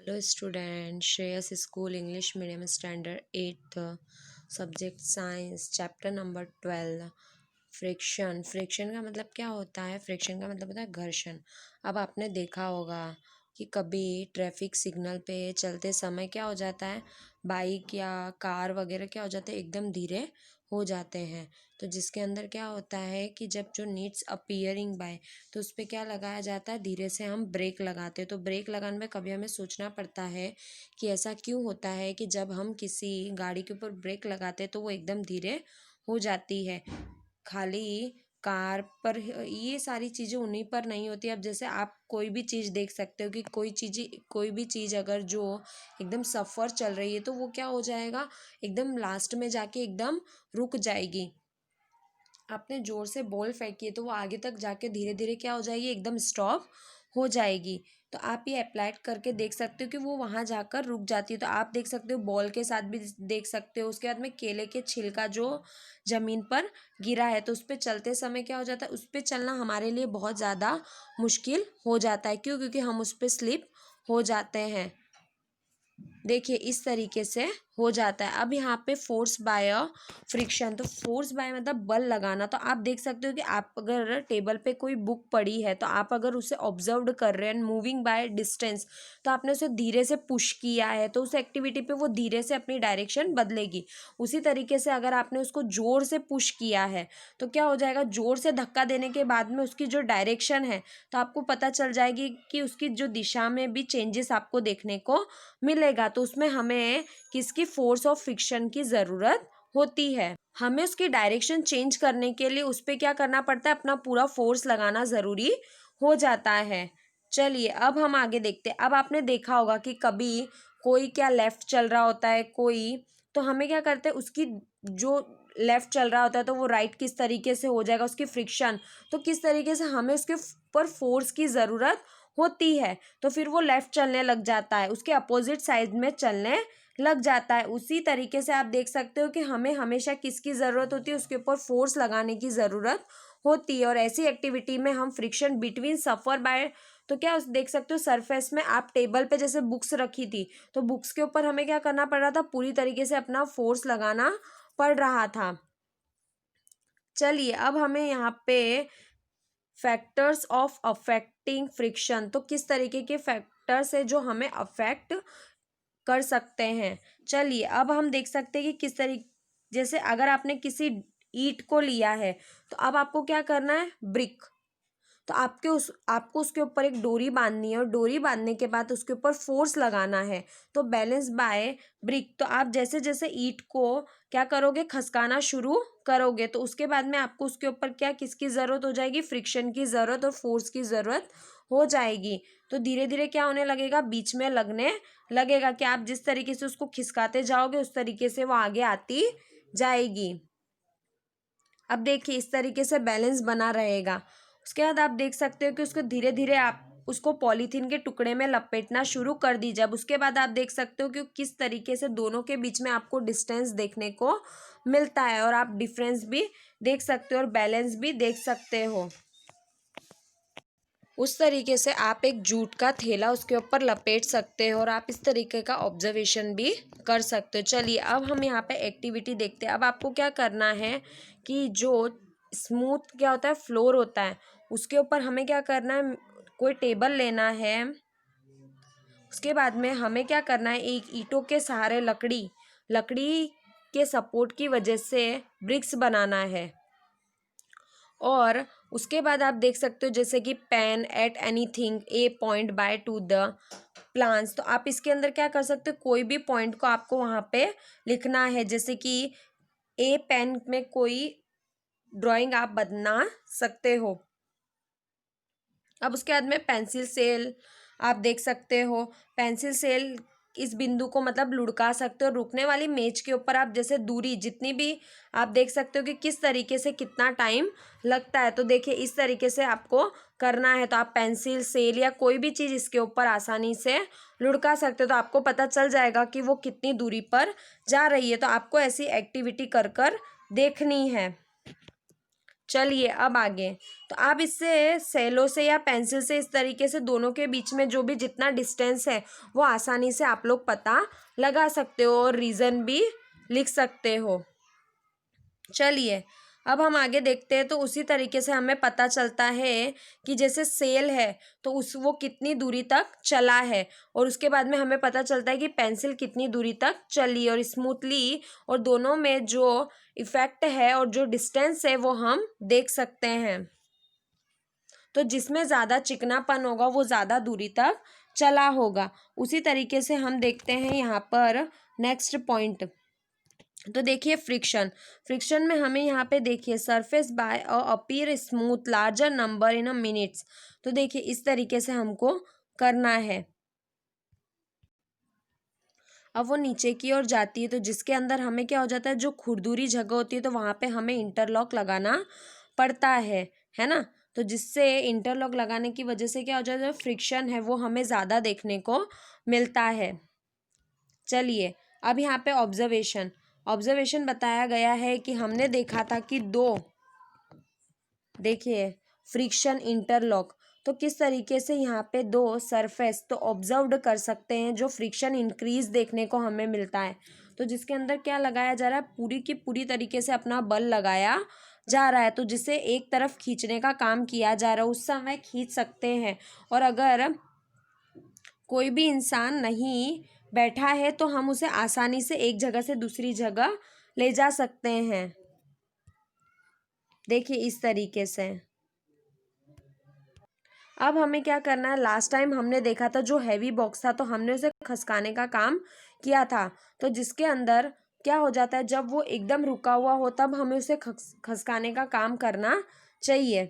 Hello student, Shreyas school English medium standard 8th subject science chapter number 12 friction. Friction का मतलब क्या होता है? फ्रिक्शन का मतलब होता है घर्षण। अब आपने देखा होगा कि कभी ट्रैफिक सिग्नल पे चलते समय क्या हो जाता है, बाइक या कार वगैरह क्या हो जाते हैं, एकदम धीरे हो जाते हैं। तो जिसके अंदर क्या होता है कि जब जो नीड्स अपीयरिंग बाय, तो उस पर क्या लगाया जाता है, धीरे से हम ब्रेक लगाते हैं। तो ब्रेक लगाने में कभी हमें सोचना पड़ता है कि ऐसा क्यों होता है कि जब हम किसी गाड़ी के ऊपर ब्रेक लगाते हैं तो वो एकदम धीरे हो जाती है। खाली कार पर ये सारी चीज़ें उन्हीं पर नहीं होती। अब जैसे आप कोई भी चीज़ देख सकते हो कि कोई भी चीज़ अगर जो एकदम सफ़र चल रही है तो वो क्या हो जाएगा, एकदम लास्ट में जाके एकदम रुक जाएगी। आपने ज़ोर से बॉल फेंकी है तो वो आगे तक जाके धीरे धीरे क्या हो जाएगी, एकदम स्टॉप हो जाएगी। तो आप ये अप्लाई करके देख सकते हो कि वो वहाँ जाकर रुक जाती है। तो आप देख सकते हो, बॉल के साथ भी देख सकते हो। उसके बाद में केले के छिलका जो ज़मीन पर गिरा है, तो उस पर चलते समय क्या हो जाता है, उस पर चलना हमारे लिए बहुत ज़्यादा मुश्किल हो जाता है। क्यों? क्योंकि हम उस पर स्लिप हो जाते हैं। देखिए इस तरीके से हो जाता है। अब यहाँ पे फोर्स बाय फ्रिक्शन, तो फोर्स बाय मतलब बल लगाना। तो आप देख सकते हो कि आप अगर टेबल पे कोई बुक पड़ी है तो आप अगर उसे ऑब्जर्व कर रहे हैं मूविंग बाय डिस्टेंस, तो आपने उसे धीरे से पुश किया है तो उस एक्टिविटी पे वो धीरे से अपनी डायरेक्शन बदलेगी। उसी तरीके से अगर आपने उसको जोर से पुश किया है तो क्या हो जाएगा, जोर से धक्का देने के बाद में उसकी जो डायरेक्शन है तो आपको पता चल जाएगी कि उसकी जो दिशा में भी चेंजेस आपको देखने को मिलेगा। तो उसमें हमें किसकी, फोर्स ऑफ फ्रिक्शन की ज़रूरत होती है। हमें उसकी डायरेक्शन चेंज करने के लिए उस पर क्या करना पड़ता है, अपना पूरा फोर्स लगाना ज़रूरी हो जाता है। चलिए अब हम आगे देखते हैं। अब आपने देखा होगा कि कभी कोई क्या लेफ़्ट चल रहा होता है कोई, तो हमें क्या करते हैं, उसकी जो लेफ़्ट चल रहा होता है तो वो राइट किस तरीके से हो जाएगा, उसकी फ्रिक्शन तो किस तरीके से हमें उसके पर फोर्स की ज़रूरत होती है। तो फिर वो लेफ़्ट चलने लग जाता है, उसके अपोजिट साइड में चलने लग जाता है। उसी तरीके से आप देख सकते हो कि हमें हमेशा किसकी ज़रूरत होती है, उसके ऊपर फोर्स लगाने की ज़रूरत होती है। और ऐसी एक्टिविटी में हम फ्रिक्शन बिटवीन सफ़र बाय, तो क्या उस देख सकते हो सरफेस में, आप टेबल पे जैसे बुक्स रखी थी तो बुक्स के ऊपर हमें क्या करना पड़ रहा था, पूरी तरीके से अपना फोर्स लगाना पड़ रहा था। चलिए अब हमें यहाँ पे फैक्टर्स ऑफ अफेक्टिंग फ्रिक्शन, तो किस तरीके के फैक्टर्स है जो हमें अफेक्ट कर सकते हैं। चलिए अब हम देख सकते हैं कि किस तरीके, जैसे अगर आपने किसी ईंट को लिया है तो अब आपको क्या करना है, ब्रिक, तो आपको उसके ऊपर एक डोरी बांधनी है और डोरी बांधने के बाद उसके ऊपर फोर्स लगाना है। तो बैलेंस बाय ब्रिक, तो आप जैसे जैसे ईंट को क्या करोगे, खसकाना शुरू करोगे तो उसके बाद में आपको उसके ऊपर क्या, किसकी ज़रूरत हो जाएगी, फ्रिक्शन की ज़रूरत और फोर्स की ज़रूरत हो जाएगी। तो धीरे धीरे क्या होने लगेगा, बीच में लगने लगेगा कि आप जिस तरीके से उसको खिसकाते जाओगे उस तरीके से वो आगे आती जाएगी। अब देखिए इस तरीके से बैलेंस बना रहेगा। उसके बाद आप देख सकते हो कि उसको धीरे धीरे आप उसको पॉलीथीन के टुकड़े में लपेटना शुरू कर दीजिए। अब उसके बाद आप देख सकते हो कि किस तरीके से दोनों के बीच में आपको डिस्टेंस देखने को मिलता है और आप डिफरेंस भी देख सकते हो और बैलेंस भी देख सकते हो। उस तरीके से आप एक जूट का थैला उसके ऊपर लपेट सकते हो और आप इस तरीके का ऑब्जर्वेशन भी कर सकते हो। चलिए अब हम यहाँ पे एक्टिविटी देखते हैं। अब आपको क्या करना है कि जो स्मूथ क्या होता है, फ्लोर होता है, उसके ऊपर हमें क्या करना है, कोई टेबल लेना है। उसके बाद में हमें क्या करना है, एक ईंटों के सहारे लकड़ी लकड़ी के सपोर्ट की वजह से ब्रिक्स बनाना है। और उसके बाद आप देख सकते हो जैसे कि pen eight anything A point by to the plans, तो आप इसके अंदर क्या कर सकते हो, कोई भी पॉइंट को आपको वहाँ पे लिखना है। जैसे कि ए पेन में कोई ड्राइंग आप बना सकते हो। अब उसके बाद में पेंसिल सेल आप देख सकते हो। पेंसिल सेल इस बिंदु को मतलब लुढ़का सकते हो। रुकने वाली मेज के ऊपर आप जैसे दूरी जितनी भी आप देख सकते हो कि किस तरीके से कितना टाइम लगता है। तो देखिए इस तरीके से आपको करना है। तो आप पेंसिल सेल या कोई भी चीज़ इसके ऊपर आसानी से लुढ़का सकते हो। तो आपको पता चल जाएगा कि वो कितनी दूरी पर जा रही है। तो आपको ऐसी एक्टिविटी कर कर देखनी है। चलिए अब आगे। तो आप इससे सेलो से या पेंसिल से इस तरीके से दोनों के बीच में जो भी जितना डिस्टेंस है वो आसानी से आप लोग पता लगा सकते हो और रीज़न भी लिख सकते हो। चलिए अब हम आगे देखते हैं। तो उसी तरीके से हमें पता चलता है कि जैसे सेल है तो वो कितनी दूरी तक चला है, और उसके बाद में हमें पता चलता है कि पेंसिल कितनी दूरी तक चली और स्मूथली, और दोनों में जो इफेक्ट है और जो डिस्टेंस है वो हम देख सकते हैं। तो जिसमें ज़्यादा चिकनापन होगा वो ज़्यादा दूरी तक चला होगा। उसी तरीके से हम देखते हैं यहाँ पर नेक्स्ट पॉइंट। तो देखिए फ्रिक्शन में हमें यहाँ पे देखिए surface by appear smooth larger number in a minutes. तो देखिए इस तरीके से हमको करना है। अब वो नीचे की ओर जाती है तो जिसके अंदर हमें क्या हो जाता है, जो खुरदुरी जगह होती है तो वहाँ पे हमें इंटरलॉक लगाना पड़ता है ना। तो जिससे इंटरलॉक लगाने की वजह से क्या हो जाता है, जो फ्रिक्शन है वो हमें ज़्यादा देखने को मिलता है। चलिए अब यहाँ पे ऑब्जर्वेशन बताया गया है कि हमने देखा था कि देखिए फ्रिक्शन इंटरलॉक, तो किस तरीके से यहाँ पे दो सरफेस तो ऑब्जर्व्ड कर सकते हैं जो फ्रिक्शन इंक्रीज देखने को हमें मिलता है। तो जिसके अंदर क्या लगाया जा रहा है, पूरी की पूरी तरीके से अपना बल लगाया जा रहा है, तो जिसे एक तरफ खींचने का काम किया जा रहा है उस समय खींच सकते हैं। और अगर कोई भी इंसान नहीं बैठा है तो हम उसे आसानी से एक जगह से दूसरी जगह ले जा सकते हैं। देखिए इस तरीके से। अब हमें क्या करना है, लास्ट टाइम हमने देखा था जो हैवी बॉक्स था तो हमने उसे खसकाने का काम किया था। तो जिसके अंदर क्या हो जाता है, जब वो एकदम रुका हुआ हो तब हमें उसे खसकाने का काम करना चाहिए।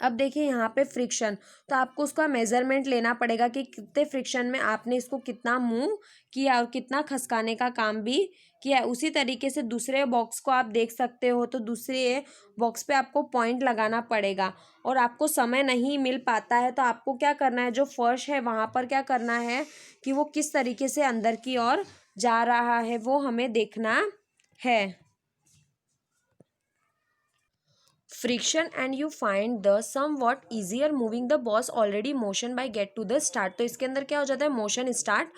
अब देखिए यहाँ पे फ्रिक्शन, तो आपको उसका मेजरमेंट लेना पड़ेगा कि कितने फ्रिक्शन में आपने इसको कितना मूव किया और कितना खसकाने का काम भी किया। उसी तरीके से दूसरे बॉक्स को आप देख सकते हो, तो दूसरे बॉक्स पे आपको पॉइंट लगाना पड़ेगा। और आपको समय नहीं मिल पाता है तो आपको क्या करना है, जो फर्श है वहाँ पर क्या करना है कि वो किस तरीके से अंदर की ओर जा रहा है वो हमें देखना है। Friction and you find the somewhat easier moving the box already motion by get to the start. तो इसके अंदर क्या हो जाता है, मोशन स्टार्ट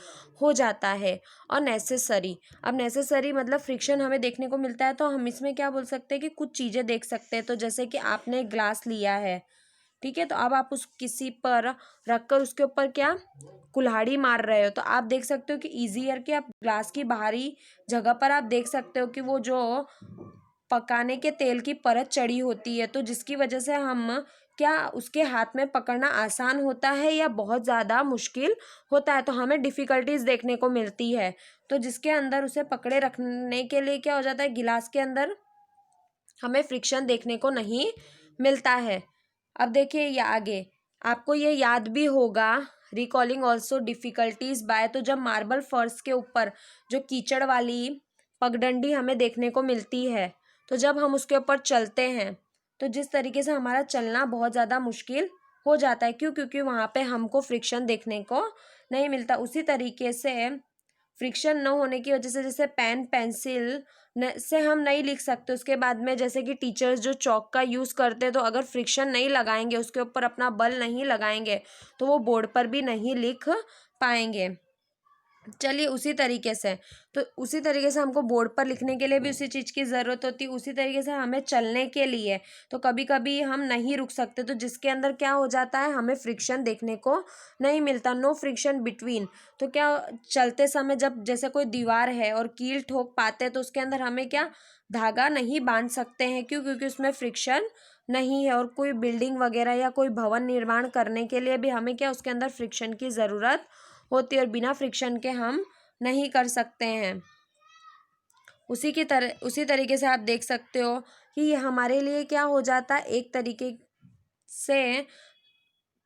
हो जाता है। और नेसेसरी, अब नेसेसरी मतलब फ्रिक्शन हमें देखने को मिलता है तो हम इसमें क्या बोल सकते हैं कि कुछ चीज़ें देख सकते हैं। तो जैसे कि आपने ग्लास लिया है, ठीक है, तो अब आप उस किसी पर रखकर उसके ऊपर क्या कुल्हाड़ी मार रहे हो, तो आप देख सकते हो कि ईजियर कि आप ग्लास की बाहरी जगह पर आप देख सकते हो कि वो जो पकाने के तेल की परत चढ़ी होती है, तो जिसकी वजह से हम क्या उसके हाथ में पकड़ना आसान होता है या बहुत ज़्यादा मुश्किल होता है, तो हमें डिफ़िकल्टीज देखने को मिलती है। तो जिसके अंदर उसे पकड़े रखने के लिए क्या हो जाता है, गिलास के अंदर हमें फ्रिक्शन देखने को नहीं मिलता है। अब देखिए ये आगे आपको ये याद भी होगा, रिकॉलिंग ऑल्सो डिफ़िकल्टीज बाय, तो जब मार्बल फर्श के ऊपर जो कीचड़ वाली पगडंडी हमें देखने को मिलती है, तो जब हम उसके ऊपर चलते हैं तो जिस तरीके से हमारा चलना बहुत ज़्यादा मुश्किल हो जाता है। क्यों? क्योंकि वहाँ पे हमको फ्रिक्शन देखने को नहीं मिलता। उसी तरीके से फ्रिक्शन न होने की वजह से जैसे पेन पेंसिल से हम नहीं लिख सकते। उसके बाद में जैसे कि टीचर्स जो चॉक का यूज़ करते हैं, तो अगर फ्रिक्शन नहीं लगाएंगे, उसके ऊपर अपना बल नहीं लगाएंगे तो वो बोर्ड पर भी नहीं लिख पाएंगे। चलिए उसी तरीके से, तो उसी तरीके से हमको बोर्ड पर लिखने के लिए भी उसी चीज़ की ज़रूरत होती है। उसी तरीके से हमें चलने के लिए तो कभी कभी हम नहीं रुक सकते, तो जिसके अंदर क्या हो जाता है, हमें फ्रिक्शन देखने को नहीं मिलता, नो फ्रिक्शन बिटवीन। तो क्या चलते समय जब जैसे कोई दीवार है और कील ठोक पाते हैं तो उसके अंदर हमें क्या धागा नहीं बांध सकते हैं। क्यों? क्योंकि उसमें फ्रिक्शन नहीं है। और कोई बिल्डिंग वगैरह या कोई भवन निर्माण करने के लिए भी हमें क्या उसके अंदर फ्रिक्शन की ज़रूरत होती है, और बिना फ्रिक्शन के हम नहीं कर सकते हैं। उसी तरीके से आप देख सकते हो कि ये हमारे लिए क्या हो जाता है, एक तरीके से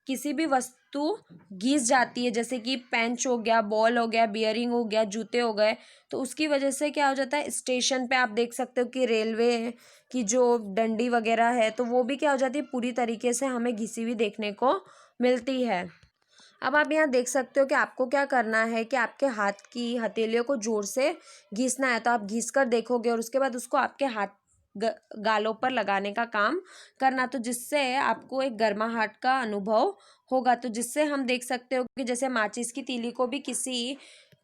किसी भी वस्तु घिस जाती है, जैसे कि पेंच हो गया, बॉल हो गया, बियरिंग हो गया, जूते हो गए, तो उसकी वजह से क्या हो जाता है, स्टेशन पे आप देख सकते हो कि रेलवे की जो डंडी वगैरह है तो वो भी क्या हो जाती है, पूरी तरीके से हमें घिसी हुई देखने को मिलती है। अब आप यहाँ देख सकते हो कि आपको क्या करना है कि आपके हाथ की हथेलियों को जोर से घिसना है। तो आप घिस कर देखोगे और उसके बाद उसको आपके हाथ गालों पर लगाने का काम करना, तो जिससे आपको एक गर्माहट का अनुभव होगा। तो जिससे हम देख सकते हो कि जैसे माचिस की तीली को भी किसी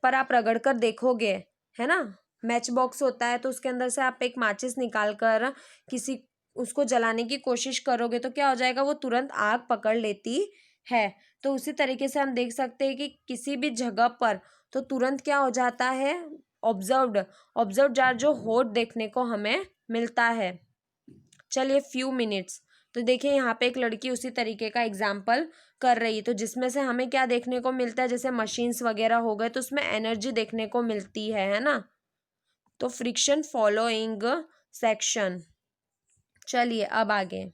पर आप रगड़ कर देखोगे, है ना, मैच बॉक्स होता है तो उसके अंदर से आप एक माचिस निकाल कर किसी उसको जलाने की कोशिश करोगे तो क्या हो जाएगा, वो तुरंत आग पकड़ लेती है। तो उसी तरीके से हम देख सकते हैं कि किसी भी जगह पर तो तुरंत क्या हो जाता है, ऑब्जर्व जार जो होट देखने को हमें मिलता है। चलिए फ्यू मिनट्स, तो देखिए यहाँ पे एक लड़की उसी तरीके का एग्जाम्पल कर रही है, तो जिसमें से हमें क्या देखने को मिलता है, जैसे मशीन्स वगैरह हो गए तो उसमें एनर्जी देखने को मिलती है ना। तो फ्रिक्शन फॉलोइंग सेक्शन। चलिए अब आगे,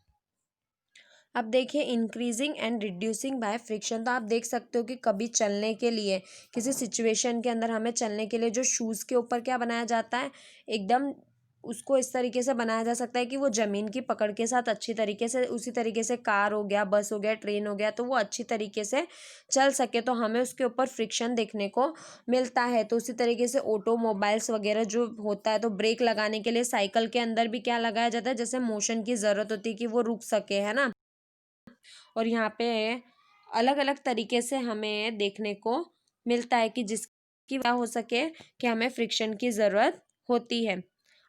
अब देखिए increasing and reducing by friction. तो आप देख सकते हो कि कभी चलने के लिए, किसी सिचुएशन के अंदर हमें चलने के लिए जो शूज़ के ऊपर क्या बनाया जाता है, एकदम उसको इस तरीके से बनाया जा सकता है कि वो ज़मीन की पकड़ के साथ अच्छी तरीके से, उसी तरीके से कार हो गया, बस हो गया, ट्रेन हो गया, तो वो अच्छी तरीके से चल सके, तो हमें उसके ऊपर फ्रिक्शन देखने को मिलता है। तो उसी तरीके से ऑटोमोबाइल्स वगैरह जो होता है, तो ब्रेक लगाने के लिए साइकिल के अंदर भी क्या लगाया जाता है, जैसे मोशन की ज़रूरत होती है कि वो रुक सके, है ना। और यहाँ पे अलग अलग तरीके से हमें देखने को मिलता है कि जिसकी वजह हो सके कि हमें फ्रिक्शन की ज़रूरत होती है।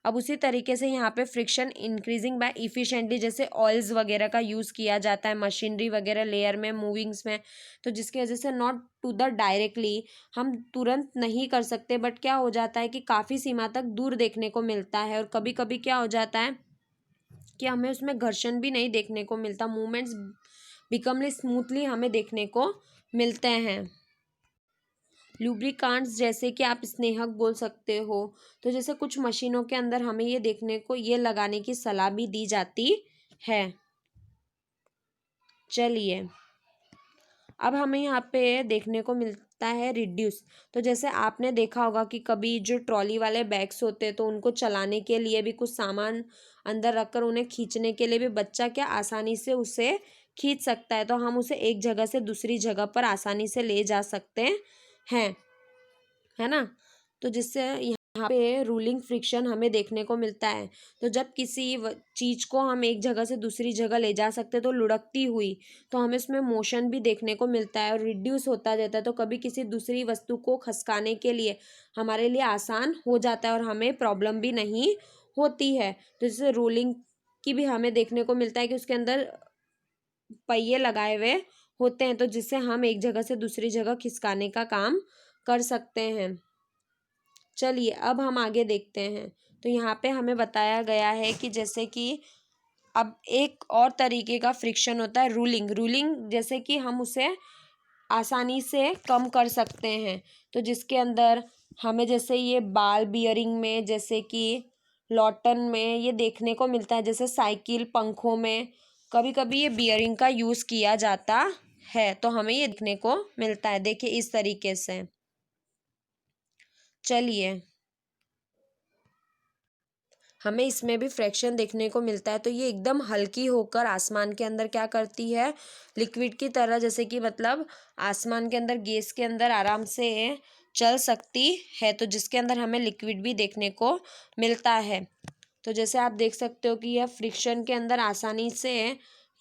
अब उसी तरीके से यहाँ पे फ्रिक्शन इंक्रीजिंग बाय इफ़िशेंटली, जैसे ऑयल्स वगैरह का यूज़ किया जाता है मशीनरी वगैरह लेयर में, मूविंग्स में, तो जिसकी वजह से नॉट टू द डायरेक्टली हम तुरंत नहीं कर सकते, बट क्या हो जाता है कि काफ़ी सीमा तक दूर देखने को मिलता है। और कभी कभी क्या हो जाता है कि हमें उसमें घर्षण भी नहीं देखने को मिलता, मूवमेंट्स बिकमली स्मूथली हमें देखने को मिलते हैं। लुब्रिकांट्स जैसे कि आप स्नेहक बोल सकते हो, तो जैसे कुछ मशीनों के अंदर हमें ये देखने को, ये लगाने की सलाह भी दी जाती है। चलिए अब हमें यहाँ पे देखने को मिलता है रिड्यूस। तो जैसे आपने देखा होगा कि कभी जो ट्रॉली वाले बैग्स होते हैं तो उनको चलाने के लिए भी कुछ सामान अंदर रखकर उन्हें खींचने के लिए भी बच्चा क्या आसानी से उसे खींच सकता है, तो हम उसे एक जगह से दूसरी जगह पर आसानी से ले जा सकते हैं, है ना। तो जिससे यहाँ पे रूलिंग फ्रिक्शन हमें देखने को मिलता है। तो जब किसी चीज़ को हम एक जगह से दूसरी जगह ले जा सकते हैं तो लुढ़कती हुई, तो हमें उसमें मोशन भी देखने को मिलता है और रिड्यूस होता जाता है। तो कभी किसी दूसरी वस्तु को खसकाने के लिए हमारे लिए आसान हो जाता है और हमें प्रॉब्लम भी नहीं होती है। तो जैसे रोलिंग की भी हमें देखने को मिलता है कि उसके अंदर पहिए लगाए हुए होते हैं, तो जिससे हम एक जगह से दूसरी जगह खिसकाने का काम कर सकते हैं। चलिए अब हम आगे देखते हैं। तो यहाँ पे हमें बताया गया है कि जैसे कि अब एक और तरीके का फ्रिक्शन होता है रूलिंग जैसे कि हम उसे आसानी से कम कर सकते हैं। तो जिसके अंदर हमें जैसे ये बाल बियरिंग में, जैसे कि लॉटन में ये देखने को मिलता है, जैसे साइकिल पंखों में कभी कभी ये बियरिंग का यूज़ किया जाता है, तो हमें ये देखने को मिलता है। देखिए इस तरीके से। चलिए हमें इसमें भी फ्रैक्शन देखने को मिलता है। तो ये एकदम हल्की होकर आसमान के अंदर क्या करती है, लिक्विड की तरह, जैसे कि मतलब आसमान के अंदर गैस के अंदर आराम से चल सकती है, तो जिसके अंदर हमें लिक्विड भी देखने को मिलता है। तो जैसे आप देख सकते हो कि यह फ्रिक्शन के अंदर आसानी से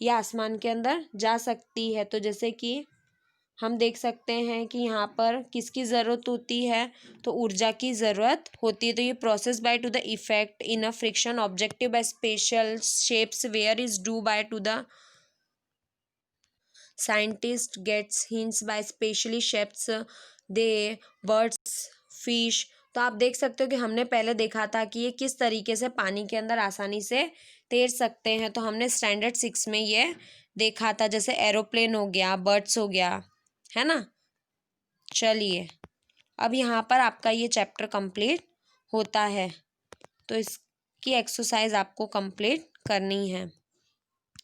यह आसमान के अंदर जा सकती है। तो जैसे कि हम देख सकते हैं कि यहाँ पर किसकी ज़रूरत होती है, तो ऊर्जा की ज़रूरत होती है। तो ये process by to the effect in a friction objective by special shapes where is do by to the scientist gets hints by specially shapes they birds fish. तो आप देख सकते हो कि हमने पहले देखा था कि ये किस तरीके से पानी के अंदर आसानी से तैर सकते हैं, तो हमने स्टैंडर्ड 6 में ये देखा था, जैसे एरोप्लेन हो गया, बर्ड्स हो गया, है ना। चलिए अब यहाँ पर आपका ये चैप्टर कंप्लीट होता है, तो इसकी एक्सरसाइज आपको कंप्लीट करनी है,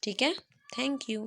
ठीक है। Thank you.